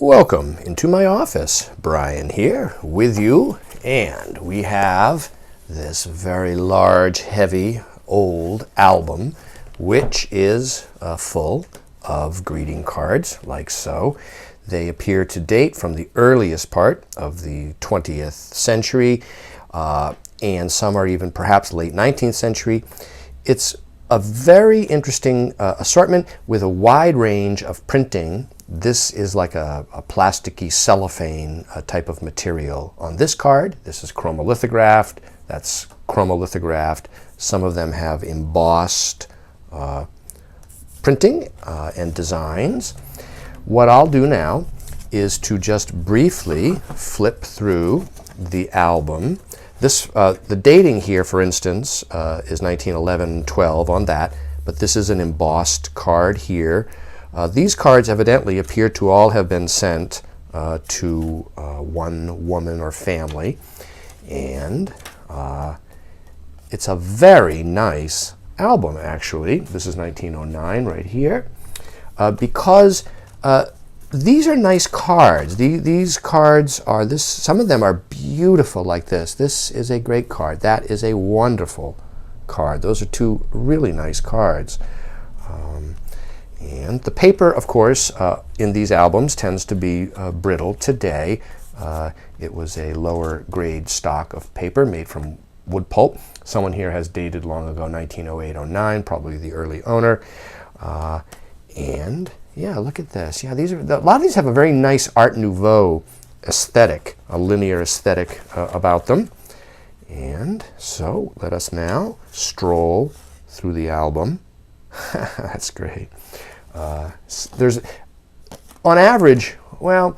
Welcome into my office. Brian here with you, and we have this very large, heavy, old album, which is full of greeting cards, like so. They appear to date from the earliest part of the 20th century, and some are even perhaps late 19th century. It's a very interesting assortment with a wide range of printing. This is like a plasticky cellophane type of material on this card. This is chromolithographed. That's chromolithographed. Some of them have embossed printing and designs. What I'll do now is to just briefly flip through the album. The dating here, for instance, is 1911-12 on that, but this is an embossed card here. These cards evidently appear to all have been sent to one woman or family, and it's a very nice album, actually. This is 1909 right here, because these are nice cards. These cards are some of them are beautiful like this. This is a great card. That is a wonderful card. Those are two really nice cards. And the paper, of course, in these albums tends to be brittle. Today, it was a lower grade stock of paper made from wood pulp. Someone here has dated long ago, 1908-09, probably the early owner. And yeah, look at this. Yeah, a lot of these have a very nice Art Nouveau aesthetic, a linear aesthetic about them. And so let us now stroll through the album. That's great. There's, on average, well,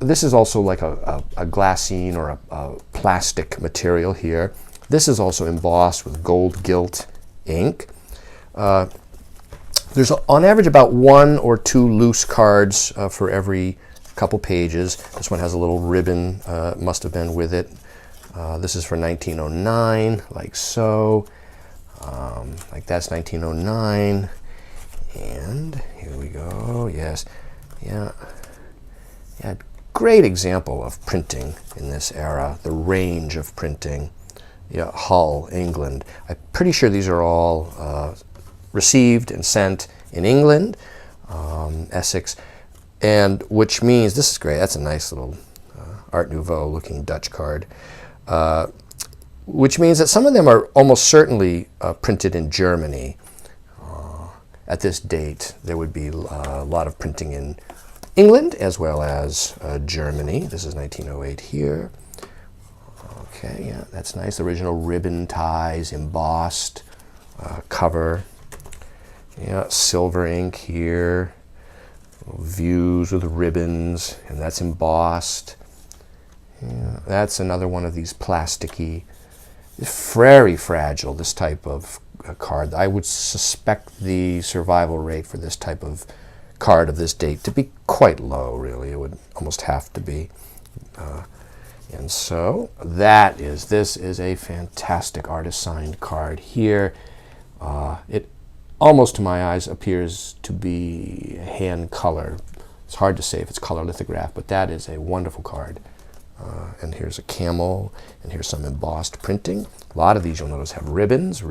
this is also like a glassine or a plastic material here. This is also embossed with gold gilt ink. There's on average about 1 or 2 loose cards for every couple pages. This one has a little ribbon, must have been with it. This is for 1909, like so. Like that's 1909. And here we go, yes. Yeah, great example of printing in this era, the range of printing. Yeah, Hull, England. I'm pretty sure these are all received and sent in England, Essex, and which means, this is great, that's a nice little Art Nouveau looking Dutch card, which means that some of them are almost certainly printed in Germany. At this date, there would be a lot of printing in England as well as Germany. This is 1908 here. Okay, yeah, that's nice. Original ribbon ties, embossed cover. Yeah, silver ink here. Views with ribbons, and that's embossed. Yeah, that's another one of these plasticky, very fragile, this type of card. I would suspect the survival rate for this type of card of this date to be quite low, really. It would almost have to be. And so this is a fantastic artist signed card here. It almost to my eyes appears to be hand color. It's hard to say if it's color lithograph, but that is a wonderful card. And here's a camel, and here's some embossed printing. A lot of these you'll notice have ribbons.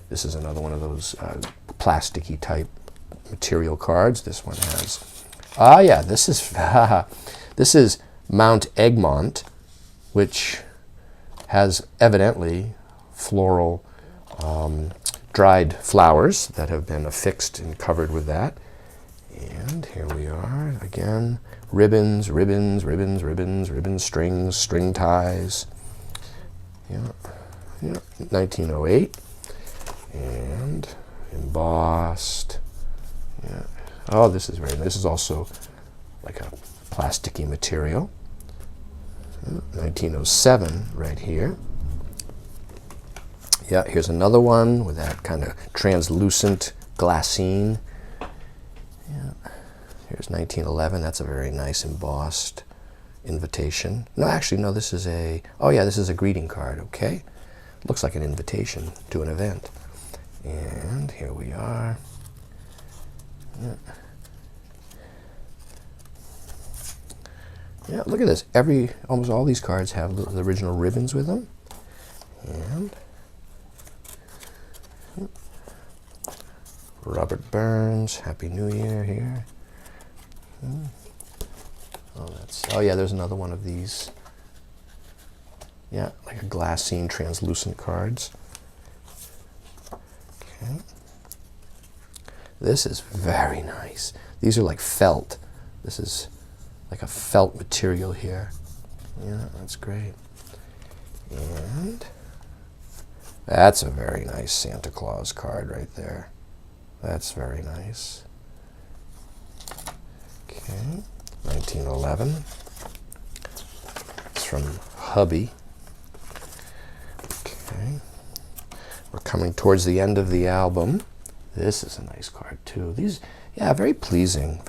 This is another one of those plasticky type material cards. This one has, yeah, this is Mount Egmont, which has evidently floral dried flowers that have been affixed and covered with that. And here we are again. Ribbons, strings, string ties. Yeah, 1908. And embossed. Yeah. Oh, this is very nice. This is also like a plasticky material. 1907 right here. Yeah, here's another one with that kind of translucent glassine. Yeah. Here's 1911. That's a very nice embossed invitation. No, actually, no, this is this is a greeting card, okay? Looks like an invitation to an event. And here we are. Yeah. Yeah, look at this. Almost all these cards have the original ribbons with them. And Robert Burns, Happy New Year here. Oh yeah, there's another one of these. Yeah, like a glassine translucent cards. Okay. This is very nice. These are like felt. This is like a felt material here. Yeah, that's great. And that's a very nice Santa Claus card right there. That's very nice. Okay, 1911. It's from hubby. Okay, we're coming towards the end of the album. This is a nice card too. These, yeah, very pleasing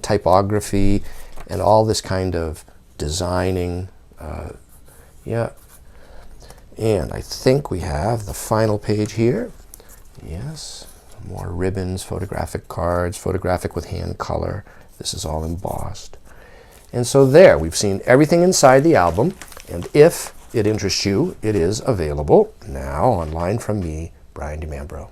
typography and all this kind of designing. Yeah, and I think we have the final page here. Yes, more ribbons, photographic cards, photographic with hand color. This is all embossed. And so there, we've seen everything inside the album, and if it interests you, it is available now online from me, Brian DiMambro.